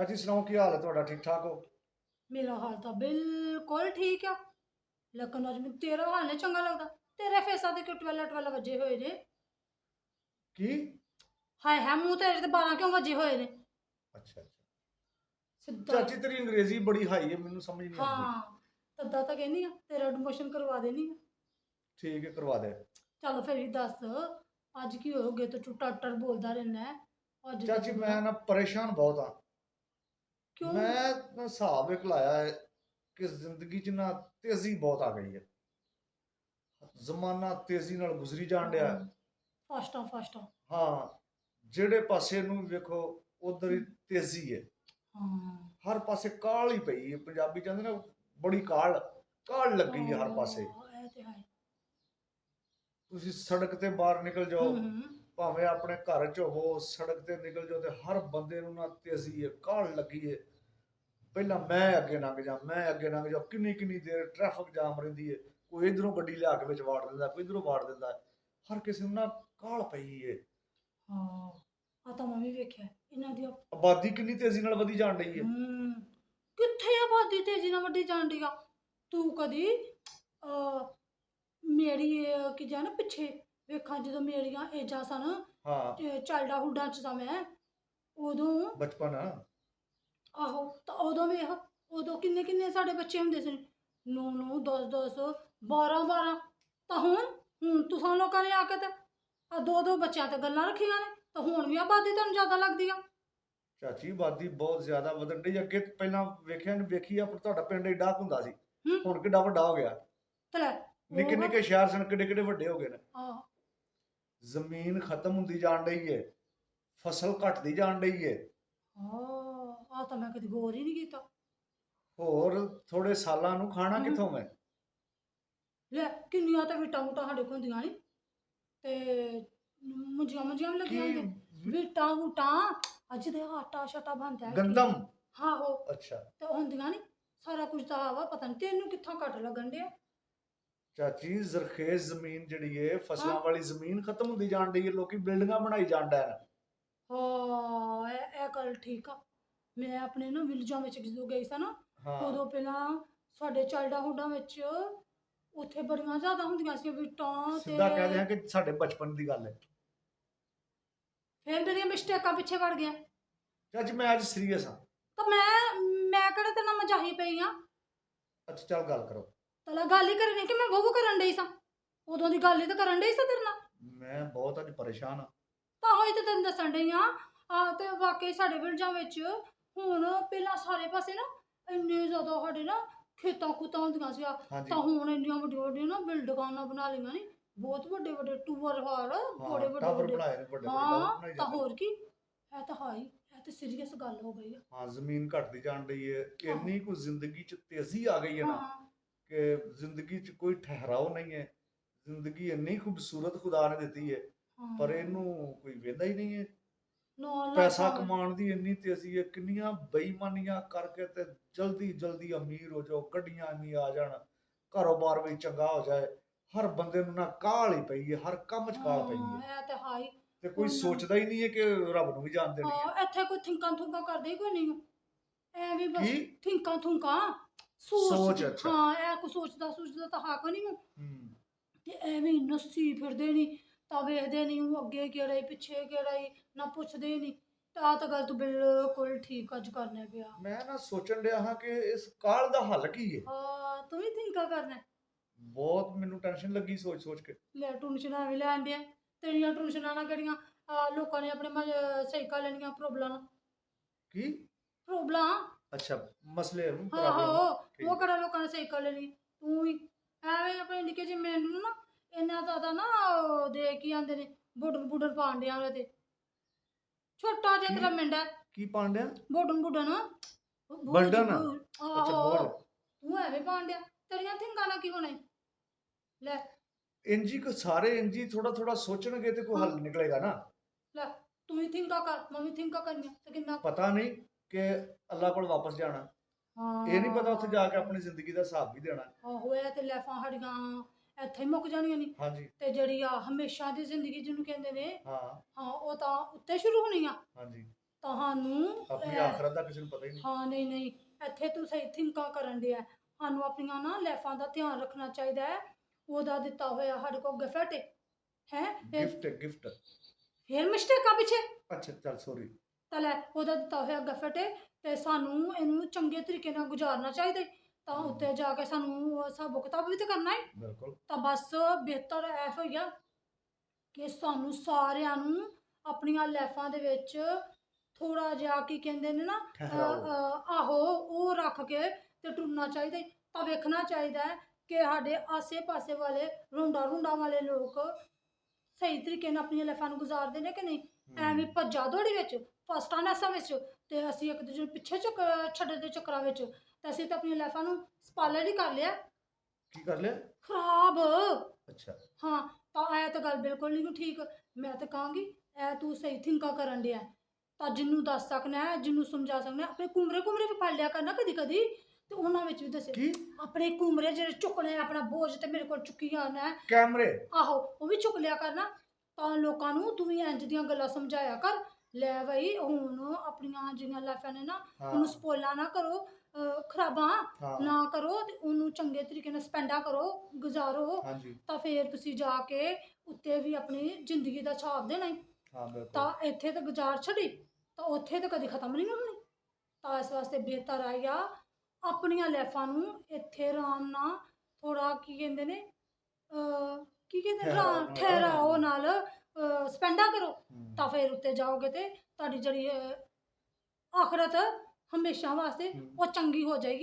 ਚਾਚੀ ਸੁਣਾਓ ਕੀ ਹਾਲ ਹੈ ਤੁਹਾਡਾ? ਠੀਕ ਠਾਕ ਹੋ? ਮੇਰਾ ਹਾਲ ਤਾਂ ਬਿਲਕੁਲ ਠੀਕ ਆ। ਲੇਕਿਨ ਅੱਜ ਮੈਨੂੰ ਤੇਰਾ ਹਾਲ ਨਹੀਂ ਚੰਗਾ ਲੱਗਦਾ। ਤੇਰੇ ਫੇਸਾਂ ਤੇ ਕਿਉਂ ਟਵੈਲਾ ਟਵੈਲਾ ਵੱਜੇ ਹੋਏ ਨੇ? ਕੀ? ਹਾਏ ਹਾਏ, ਮੂੰਹ ਤੇਰੇ ਤੇ 12 ਕਿਉਂ ਵੱਜੇ ਹੋਏ ਨੇ? ਅੱਛਾ ਅੱਛਾ। ਸਿੱਧਾ ਚਾਚੀ ਤੇਰੀ ਅੰਗਰੇਜ਼ੀ ਬੜੀ ਹਾਈ ਹੈ, ਮੈਨੂੰ ਸਮਝ ਨਹੀਂ ਆਉਂਦੀ। ਹਾਂ, ਤੱਦਾ ਤਾਂ ਕਹਿੰਦੀ ਆ ਤੇਰਾ ਐਡਮਿਸ਼ਨ ਕਰਵਾ ਦੇਣੀ ਆ। ਠੀਕ ਹੈ, ਕਰਵਾ ਦੇ। ਚੱਲ ਫਿਰ ਵੀ ਦੱਸ, ਅੱਜ ਕੀ ਹੋ ਗਿਆ? ਤੂੰ ਟੱਟਰ ਬੋਲਦਾ ਰਹਿਣਾ ਹੈ। ਅੱਜ ਤੇ ਚਾਚੀ ਬੰਦਾ ਮੈਂ ਨਾ ਪਰੇਸ਼ਾਨ ਬਹੁਤ ਆ। ਕਿਉਂ? ਮੈਂ ਨਾ ਹਿਸਾਬ ਇੱਕ ਲਾਇਆ ਹੈ ਕਿ ਜ਼ਿੰਦਗੀ 'ਚ ਨਾ ਤੇਜ਼ੀ ਬਹੁਤ ਆ ਗਈ ਹੈ। ਜ਼ਮਾਨਾ ਤੇਜ਼ੀ ਨਾਲ ਗੁਜ਼ਰੀ ਜਾਣ ਡਿਆ ਹੈ। ਫਾਸਟਾ ਫਾਸਟਾ। ਹਾਂ, ਜਿਹੜੇ ਪਾਸੇ ਨੂੰ ਵੇਖੋ ਉਧਰ ਹੀ ਤੇਜ਼ੀ ਹੈ। ਹਾਂ ਹਰ ਪਾਸੇ ਕਾਹਲ ਹੀ ਪਈ ਹੈ। ਪੰਜਾਬੀ ਕਹਿੰਦੇ ਨਾ, ਬੜੀ ਕਾਹਲ ਕਾਹਲ ਲੱਗੀ ਹੈ ਹਰ ਪਾਸੇ। ਇਹ ਤੇ ਹੈ। ਤੁਸੀਂ ਸੜਕ ਤੇ ਬਾਹਰ ਨਿਕਲ ਜਾਓ, ਹੂੰ। ਭਾਵੇਂ ਆਪਣੇ ਘਰ 'ਚ ਹੋਵੋ, ਸੜਕ ਤੇ ਨਿਕਲ ਜਾਓ ਤੇ ਹਰ ਬੰਦੇ ਨੂੰ ਨਾ ਤੇਜ਼ੀ ਹੈ, ਕਾਹਲ ਲੱਗੀ ਹੈ। ਪਹਿਲਾਂ ਮੈਂ ਅੱਗੇ ਲੰਘ ਜਾ, ਮੈਂ ਅੱਗੇ ਲੰਘ ਜਾ, ਕਿੰਨੀ ਕਿੰਨੀ ਦੇਰ ਟ੍ਰੈਫਿਕ ਜਾਮ ਰਹਿੰਦੀ ਹੈ। ਕੋਈ ਇਧਰੋਂ ਗੱਡੀ ਲਿਆ ਕੇ ਵਿੱਚ ਵਾੜ ਦਿੰਦਾ, ਕੋਈ ਇਧਰੋਂ ਵਾੜ ਦਿੰਦਾ। ਹਰ ਕਿਸੇ ਨੂੰ ਨਾ ਕਾਹਲ ਪਈ ਹੈ। ਹਾਂ, ਆ ਤਾਂ ਮੈਂ ਵੀ ਵੇਖਿਆ ਇਹਨਾਂ ਦੀ। ਆਬਾਦੀ ਕਿੰਨੀ ਤੇਜ਼ੀ ਨਾਲ ਵਧੀ ਜਾਣ ਰਹੀ ਹੈ। ਕਿੱਥੇ ਆਬਾਦੀ ਤੇਜ਼ੀ ਨਾਲ ਵੱਡੀ ਜਾਂਦੀ ਆ? ਤੂੰ ਕਦੀ ਮੇਰੀ ਕੀ ਜਾਣ ਪਿੱਛੇ ਵੇਖਾਂ, ਜਦੋਂ ਮੇਰੀਆਂ ਏਜਾਂ ਸਨ, ਹਾਂ, ਚਾਈਲਡਾ ਹੁੱਡਾਂ ਚ ਸਾਂ ਮੈਂ, ਉਦੋਂ ਬਚਪਨ। ਆਹੋ ਤਾਂ ਉਦੋਂ ਵੇਖ, ਉਦੋਂ ਕਿੰਨੇ ਕਿੰਨੇ ਸਾਡੇ ਬੱਚੇ ਹੁੰਦੇ ਸੀ। 9 9 10 10 12 12। ਤਾਂ ਹੁਣ ਤੁਸਾਂ ਲੋਕਾਂ ਨੇ ਆ ਕੇ ਤੇ ਆ ਦੋ ਦੋ ਬੱਚਿਆਂ ਤੇ ਗੱਲਾਂ ਰੱਖੀਆਂ ਨੇ, ਤਾਂ ਹੁਣ ਵੀ ਆਬਾਦੀ ਤੁਹਾਨੂੰ ਜ਼ਿਆਦਾ ਲੱਗਦੀ ਆ? ਚਾਚੀ ਆਬਾਦੀ ਬਹੁਤ ਜ਼ਿਆਦਾ ਵਧਣ ਡਈ। ਅੱਗੇ ਪਹਿਲਾਂ ਵੇਖਿਆ ਨਹੀਂ ਵੇਖੀ ਆ, ਪਰ ਤੁਹਾਡਾ ਪਿੰਡ ਏਡਾ ਕੁ ਹੁੰਦਾ ਸੀ, ਹੂੰ। ਹੁਣ ਕਿੱਡਾ ਵੱਡਾ ਹੋ ਗਿਆ। ਤੇ ਲੈ ਨਿੱਕੇ ਉਹ ਨਿੱਕੇ ਸ਼ਹਿਰ ਸਨ, ਕਿੱਡੇ ਕਿੱਡੇ ਵੱਡੇ ਹੋ ਗਏ ਨੇ। ਆਹ ਜ਼ਮੀਨ ਖਤਮ ਹੁੰਦੀ ਜਾਣ ਡਈ ਹੈ, ਫਸਲ ਘਟਦੀ ਜਾਣ ਡਈ ਹੈ। ਆ ਤਾਂ ਮੈਂ ਕਦੀ ਗੌਰ ਹੀ ਨਹੀਂ ਕੀਤਾ। ਹੋਰ ਥੋੜੇ ਸਾਲਾਂ ਨੂੰ ਖਾਣਾ ਹੂੰ। ਕਿੱਥੋਂ ਮੈਂ? ਲੈ ਕਿੰਨੀਆਂ ਤਾਂ ਵਿਟਾਂ ਵੁਟਾਂ ਸਾਡੇ ਕੋਲ ਹੁੰਦੀਆਂ ਨਹੀਂ, ਤੇ ਮੁੰਜੀਆਂ ਮੁੰਜੀਆਂ ਵੀ ਕੀ? ਲੱਗੀਆਂ ਹੁੰਦੀਆਂ। ਵਿਟਾਂ ਵੁਟਾਂ ਅੱਜ ਦੇ ਆਟਾ ਸ਼ਾਟਾ ਬਣਦਾ ਹੈ ਕੀ? ਗੰਦਮ? ਹਾਂ ਹੋ ਅੱਛਾ ਤੇ ਹੁੰਦੀਆਂ ਨਹੀਂ। ਸਾਰਾ ਕੁਝ ਤਾਂ ਆਵਾ, ਪਤਾ ਨਹੀਂ ਤੈਨੂੰ ਕਿੱਥੋਂ ਘੱਟ ਲੱਗਣ ਡਿਆ। ਚਾਚੀ, ਜ਼ਰਖੇਜ਼ ਜ਼ਮੀਨ ਜਿਹੜੀ ਹੈ, ਹਾਂ ਫਸਲਾਂ ਵਾਲੀ ਜ਼ਮੀਨ ਖਤਮ ਹੁੰਦੀ ਜਾਣ ਡਈ ਹੈ। ਲੋਕੀ ਬਿਲਡਿੰਗਾਂ ਬਣਾਈ ਜਾਣ ਡੈ ਨੇ। ਹਾਂ, ਇਹ ਗੱਲ ਠੀਕ ਆ। ਮੈਂ ਆਪਣੇ ਨਾ ਵਿਲੇਜਾਂ ਵਿੱਚ ਜਦੋਂ ਗਈ ਸਾਂ ਨਾ, ਹਾਂ, ਉਦੋਂ ਪਹਿਲਾਂ ਸਾਡੇ ਚਾਈਲਡਾ ਹੁੱਡਾਂ ਵਿੱਚ ਉੱਥੇ ਬੜੀਆਂ ਜ਼ਿਆਦਾ ਹੁੰਦੀਆਂ ਸੀ ਵਿਟਾਂ ਤੇ। ਸਿੱਧਾ ਕਹਿ ਦਿਆਂ ਕਿ ਸਾਡੇ ਬਚਪਨ ਦੀ ਗੱਲ ਹੈ। ਫਿਰ ਮੇਰੀਆਂ ਮਿਸਟੇਕਾਂ ਪਿੱਛੇ ਵੜ ਗਿਆ। ਚਾਚੀ ਮੈਂ ਅੱਜ ਸੀਰੀਅਸ ਹਾਂ। ਤਾਂ ਮੈਂ ਕਿਹੜਾ ਤੇਰੇ ਨਾਲ ਮਜ਼ਾਹੀ ਪਈ ਆ? ਅੱਛਾ ਚੱਲ ਗੱਲ ਕਰੋ। ਤਲਾ ਗੱਲ ਹੀ ਕਰਨੀ ਕਿ ਮੈਂ ਵਹੂ ਕਰਨ ਡਈ ਸਾਂ। ਉਦੋਂ ਦੀ ਗੱਲ ਹੀ ਤਾਂ ਕਰਨ ਡਈ ਸਾਂ ਤੇਰੇ ਨਾਲ। ਮੈਂ ਬਹੁਤ ਅੱਜ ਪਰੇਸ਼ਾਨ ਹਾਂ। ਤਾਂ ਹੋਈ ਤੇ ਤੈਨੂੰ ਦੱਸਣ ਡਈ ਆ ਤੇ ਵਾਕਈ ਸਾਡੇ ਵਿਲੇਜਾਂ ਵਿੱਚ ਹੁਣ ਪਹਿਲਾਂ ਸਾਰੇ ਪਾਸੇ ਨਾ ਇੰਨੇ ਜ਼ਿਆਦਾ ਸਾਡੇ ਨਾ ਖੇਤਾਂ ਖੂਤਾਂ ਹੁੰਦੀਆਂ ਸੀ। ਹਾਂਜੀ। ਤਾਂ ਹੁਣ ਇੰਨੀਆਂ ਵੱਡੀਆਂ ਵੱਡੀਆਂ ਨਾ ਬਿਲਡਿੰਗਾਂ ਨਾ ਬਣਾ ਲਈਆਂ ਨੇ, ਬਹੁਤ ਵੱਡੇ ਵੱਡੇ ਟੂਰ ਹਾਲ, ਬੜੇ ਹਾਂ, ਵੱਡੇ ਟਾਵਰ ਵੱਡੇ। ਬਣਾਏ ਨੇ, ਵੱਡੇ ਵੱਡੇ ਟਾਵਰ ਹਾਂ ਬਣਾਈ ਤਾਂ ਜਾਂਦੇ ਨੇ। ਹੋਰ ਕੀ, ਇਹ ਤਾਂ ਹਾਈ, ਇਹ ਤਾਂ ਸੀਰੀਅਸ ਗੱਲ ਹੋ ਗਈ ਆ। ਹਾਂ, ਜ਼ਮੀਨ ਘਟਦੀ ਜਾਣ ਡਈ ਹੈ। ਆਹੋ। ਇੰਨੀ ਕੁ ਜ਼ਿੰਦਗੀ 'ਚ ਤੇਜ਼ੀ ਆ ਗਈ ਹੈ ਨਾ ਹਾਂ ਕਿ ਜ਼ਿੰਦਗੀ 'ਚ ਕੋਈ ਠਹਿਰਾਓ ਨਹੀਂ ਹੈ। ਜ਼ਿੰਦਗੀ ਇੰਨੀ ਖੂਬਸੂਰਤ ਖੁਦਾ ਨੇ ਦਿੱਤੀ ਹੈ, ਪਰ ਹਾਂ ਇਹਨੂੰ ਕੋਈ ਵੇਂਦਾ ਹੀ ਨਹੀਂ ਹੈ। ਨੌ ਪੈਸਾ ਲਾਈਫਾਂ। ਕਮਾਉਣ ਦੀ ਇੰਨੀ ਤੇਜ਼ੀ ਹੈ, ਕਿੰਨੀਆਂ ਬੇਈਮਾਨੀਆਂ ਕਰਕੇ ਤੇ ਜਲਦੀ ਜਲਦੀ ਅਮੀਰ ਹੋ ਜਾਓ, ਗੱਡੀਆਂ ਇੰਨੀ ਆ ਜਾਣ, ਕਾਰੋਬਾਰ ਵੀ ਚੰਗਾ ਹੋ ਜਾਏ। ਹਰ ਬੰਦੇ ਨੂੰ ਨਾ ਕਾਹਲ ਹੀ ਪਈ ਹੈ, ਹਰ ਕੰਮ 'ਚ ਕਾਹਲ ਪਈ ਹੈ। ਹਾਂ ਇਹ ਤਾਂ ਹਾਈ। ਤੇ ਕੋਈ ਹੁਣ ਸੋਚਦਾ ਹੀ ਨਹੀਂ ਹੈ ਕਿ ਰੱਬ ਨੂੰ ਵੀ ਜਾਣ ਦੇਣੀ ਹੈ। ਇੱਥੇ ਕੋਈ ਥਿੰਕਾਂ ਥੁੰਕਾਂ ਕਰਦੇ ਹੀ ਕੋਈ ਨਹੀਂ। ਐ ਵੀ ਕੀ ਬਸ ਥਿੰਕਾਂ ਥੁੰਕਾਂ ਸੋਚ? ਸੋਚਦੀ। ਅੱਛਾ। ਹਾਂ, ਇਹ ਕੋ ਸੋਚਦਾ ਤਾਂ ਹੱਕ ਨਹੀਂ। ਹੂੰ। ਤੇ ਐਵੇਂ ਨੱਸੀ ਫਿਰਦੇ ਨਹੀਂ, ਤਾਂ ਵੇਖਦੇ ਨਹੀਂ ਅੱਗੇ ਕਿਹੜਾ ਈ ਪਿੱਛੇ ਕਿਹੜਾ ਈ, ਨਾ ਪੁੱਛਦੇ ਨਹੀਂ। ਤਾਂ ਗੱਲ ਤੂੰ ਬਿਲਕੁਲ ਠੀਕ ਅੱਜ ਕਰਨਾ ਪਿਆ। ਮੈਂ ਨਾ ਸੋਚਣ ਡਿਆ ਹਾਂ ਕਿ ਇਸ ਕਾਹਲ ਦਾ ਹੱਲ ਕੀ ਹੈ। ਹਾਂ, ਤੂੰ ਵੀ ਥਿੰਕਾਂ ਕਰਨਾ? ਬਹੁਤ ਮੈਨੂੰ ਟੈਨਸ਼ਨ ਲੱਗੀ ਸੋਚ ਸੋਚ ਕੇ। ਲੈ ਟੂਨਸ਼ਨਾਂ ਵੀ ਲੈਣ ਡਿਆ। ਤੇਰੀਆਂ ਟੂਨਸ਼ਨਾਂ ਨਾਲ ਕਿਹੜੀਆਂ ਲੋਕਾਂ ਨੇ ਆਪਣੇ ਸਹੀ ਕਰ ਲੈਣੀਆਂ ਪ੍ਰੋਬਲਮ। ਕੀ? ਪ੍ਰੋਬਲਮ। ਅੱਛਾ, ਮਸਲੇ ਹਾਂ ਪ੍ਰੋਬਲਮ। ਹਾਂ, ਉਹ ਠੀਕ ਹੈ। ਕਿਹੜਾ ਲੋਕਾਂ ਨੇ ਸਹੀ ਕਰ ਲੈਣੀ। ਤੂੰ ਵੀ ਐਵੇਂ ਆਪਣੇ ਨਿੱਕੇ ਜਿਹੇ ਮੈਨੂੰ ਨਾ ਇੰਨਾ ਜ਼ਿਆਦਾ ਨਾ ਦੇ ਕੀ ਆਂਦੇ ਨੇ, ਬੁੱਢਣ ਬੁੱਢਣ ਪਾਣ ਡਿਆ ਉਹਦੇ ਤੇ। ਛੋਟਾ ਜਿਹਾ ਕੀ ਤੇਰਾ ਮਿੰਡਾ ਕੀ ਪਾਂਡਿਆ? ਬੁੱਢਣ ਬੁੱਢਣ ਬੋਝ ਬਰਡਨ? ਅੱਛਾ, ਆਹੋ। ਬੋਝ। ਤੂੰ ਐਵੇਂ ਪਾਣ ਡਿਆ, ਤੇਰੀਆਂ ਥਿੰਕਾਂ ਨਾਲ ਕੀ ਹੋਣਾ ਈ? ਲੈ ਇੰਜੀ ਕੋ ਸਾਰੇ ਇੰਜੀ ਥੋੜਾ ਥੋੜਾ ਸੋਚਣਗੇ ਤੇ ਕੋਈ ਹਾਂ, ਹੱਲ ਨਿਕਲੇਗਾ ਨਾ। ਲੈ ਤੂੰ ਵੀ ਥਿੰਕਾਂ ਕਰ, ਮੈਂ ਵੀ ਥਿੰਕਾਂ ਕਰਨੀਆਂ ਤੇ ਕਿੰਨਾ ਕੁ। ਪਤਾ ਨਹੀਂ ਕਿ ਅੱਲਾ ਕੋਲ ਵਾਪਸ ਜਾਣਾ। ਇਹ ਨਹੀਂ ਪਤਾ ਉੱਥੇ ਜਾ ਕੇ ਆਪਣੀ ਜ਼ਿੰਦਗੀ ਦਾ ਹਿਸਾਬ ਵੀ ਦੇਣਾ। ਆਹੋ, ਇਹ ਤੇ ਲੈਫਾਂ ਸਾਡੀਆਂ ਇੱਥੇ ਹੀ ਮੁੱਕ ਜਾਣੀਆਂ ਨਹੀਂ। ਹਾਂਜੀ। ਤੇ ਜਿਹੜੀ ਆ ਹਮੇਸ਼ਾ ਦੀ ਜ਼ਿੰਦਗੀ ਜਿਹਨੂੰ ਕਹਿੰਦੇ ਨੇ, ਹਾਂ ਹਾਂ ਉਹ ਤਾਂ ਉੱਤੇ ਸ਼ੁਰੂ ਹੋਣੀ ਆ। ਹਾਂਜੀ। ਤੁਹਾਨੂੰ ਆਪਣੀ ਆਖਰਤ ਦਾ ਕਿਸੇ ਨੂੰ ਪਤਾ ਹੀ ਨਹੀਂ। ਹਾਂ ਨਹੀਂ ਨਹੀਂ, ਇੱਥੇ ਤੂੰ ਸਹੀ ਥਿੰਕਾਂ ਕਰਨ ਡਿਆ। ਸਾਨੂੰ ਆਪਣੀਆਂ ਨਾ ਲਾਈਫਾਂ ਦਾ ਧਿਆਨ ਰੱਖਣਾ ਚਾਹੀਦਾ ਹੈ। ਉਹਦਾ ਦਿੱਤਾ ਹੋਇਆ ਸਾਡੇ ਕੋਲ ਗਿਫਟ ਹੈ ਗਿਫਟ ਫਿਰ ਮਿਸਟੇਕ ਆ ਪਿੱਛੇ ਅੱਛਾ ਚੱਲ ਸੌਰੀ। ਤਾਂ ਲੈ, ਉਹਦਾ ਦਿੱਤਾ ਹੋਇਆ ਗਿਫਟ ਤੇ ਸਾਨੂੰ ਇਹਨੂੰ ਚੰਗੇ ਤਰੀਕੇ ਨਾਲ ਗੁਜ਼ਾਰਨਾ ਚਾਹੀਦਾ ਈ। ਤਾਂ ਉੱਤੇ ਜਾ ਕੇ ਸਾਨੂੰ ਹਿਸਾਬ ਕਿਤਾਬ ਵੀ ਤੇ ਕਰਨਾ ਹੈ। ਬਿਲਕੁਲ। ਤਾਂ ਬਸ ਬਿਹਤਰ ਐ ਹੋਈਆ ਕਿ ਸਾਨੂੰ ਸਾਰਿਆਂ ਨੂੰ ਆਪਣੀਆਂ ਲਾਈਫਾਂ ਦੇ ਵਿੱਚ ਥੋੜਾ ਜਿਹਾ ਕੀ ਕਹਿੰਦੇ ਨੇ ਨਾ ਆਹੋ ਉਹ ਰੱਖ ਕੇ ਤੇ ਟੁਰਨਾ ਚਾਹੀਦਾ ਈ। ਤਾਂ ਵੇਖਣਾ ਚਾਹੀਦਾ ਹੈ ਕਿ ਸਾਡੇ ਆਸੇ-ਪਾਸੇ ਵਾਲੇ ਰੁੰਡਾ ਵਾਲੇ ਲੋਕ ਸਹੀ ਤਰੀਕੇ ਨਾਲ ਆਪਣੀਆਂ ਲਾਈਫਾਂ ਨੂੰ ਗੁਜ਼ਾਰਦੇ ਨੇ ਕਿ ਨਹੀਂ। ਐਵੇਂ ਭੱਜਾ ਦੌੜੀ ਵਿੱਚ ਫਸਟਾਂ ਨੈਸਾਂ ਵਿੱਚ ਤੇ ਅਸੀਂ ਇੱਕ ਦੂਜੇ ਨੂੰ ਪਿੱਛੇ ਛੱਡਣ ਦੇ ਚੱਕਰਾਂ ਵਿੱਚ ਤੇ ਅਸੀਂ ਤਾਂ ਆਪਣੀਆਂ ਲਾਈਫਾਂ ਨੂੰ ਸਪਾਇਲਰ ਹੀ ਕਰ ਲਿਆ। ਕੀ ਕਰ ਲਿਆ? ਖਰਾਬ। ਅੱਛਾ ਹਾਂ, ਤਾਂ ਇਹ ਤਾਂ ਗੱਲ ਬਿਲਕੁਲ ਨਹੀਂ ਠੀਕ। ਮੈਂ ਤਾਂ ਕਹਾਂਗੀ ਇਹ ਤੂੰ ਸਹੀ ਥਿੰਕਾਂ ਕਰਨ ਡਿਆ। ਤਾਂ ਜਿਹਨੂੰ ਦੱਸ ਸਕਣਾ ਹੈ, ਜਿਹਨੂੰ ਸਮਝਾ ਸਕਣਾ, ਆਪਣੇ ਕੁਮਰੇ ਵੀ ਫੜ ਲਿਆ ਕਰਨਾ ਕਦੀ ਕਦੀ ਤੇ ਉਹਨਾਂ ਵਿੱਚ ਵੀ ਦੱਸੇ। ਕੀ ਆਪਣੇ ਕੁਮਰੇ ਜਿਹੜੇ ਚੁੱਕਣੇ ਆਪਣਾ ਬੋਝ ਤੇ ਮੇਰੇ ਕੋਲ ਚੁੱਕੀ ਆਣਾ ਹੈ ਕੈਮਰੇ? ਆਹੋ ਉਹ ਵੀ ਚੁੱਕ ਲਿਆ ਕਰਨਾ। ਤਾਂ ਲੋਕਾਂ ਨੂੰ ਤੂੰ ਵੀ ਇੰਜ ਦੀਆਂ ਗੱਲਾਂ ਸਮਝਾਇਆ ਕਰ। ਲੈ ਬਈ ਹੁਣ ਆਪਣੀਆਂ ਜਿਹੜੀਆਂ ਲਾਈਫਾਂ ਨੇ ਨਾ ਉਹਨੂੰ ਸਪੋਇਲਾਂ ਨਾ ਕਰੋ, ਖਰਾਬਾਂ ਨਾ ਕਰੋ ਤੇ ਉਹਨੂੰ ਚੰਗੇ ਤਰੀਕੇ ਨਾਲ ਸਪੈਂਡਾ ਕਰੋ, ਗੁਜ਼ਾਰੋ। ਤਾਂ ਫਿਰ ਤੁਸੀਂ ਜਾ ਕੇ ਉੱਤੇ ਵੀ ਆਪਣੀ ਜ਼ਿੰਦਗੀ ਦਾ ਛਾਪ ਦੇਣਾ ਹੀ। ਤਾਂ ਇੱਥੇ ਤਾਂ ਗੁਜ਼ਾਰ ਛੱਡੀ ਤਾਂ ਉੱਥੇ ਤਾਂ ਕਦੀ ਖਤਮ ਨਹੀਂ ਹੋਣੀ। ਤਾਂ ਇਸ ਵਾਸਤੇ ਬਿਹਤਰ ਆਇਆ ਆਪਣੀਆਂ ਲਾਈਫਾਂ ਨੂੰ ਇੱਥੇ ਆਰਾਮ ਨਾਲ ਥੋੜਾ ਕੀ ਕਹਿੰਦੇ ਨੇ ਠਹਿਰਾਓ ਨਾਲ ਸਪੈਂਡਾ ਕਰੋ। ਤਾਂ ਫਿਰ ਉੱਤੇ ਜਾਓਗੇ ਤੇ ਤੁਹਾਡੀ ਜਿਹੜੀ ਆਖਰਤ ਹਮੇਸ਼ਾ ਵਾਸਤੇ ਉਹ ਚੰਗੀ ਹੋ ਜਾਏਗੀ।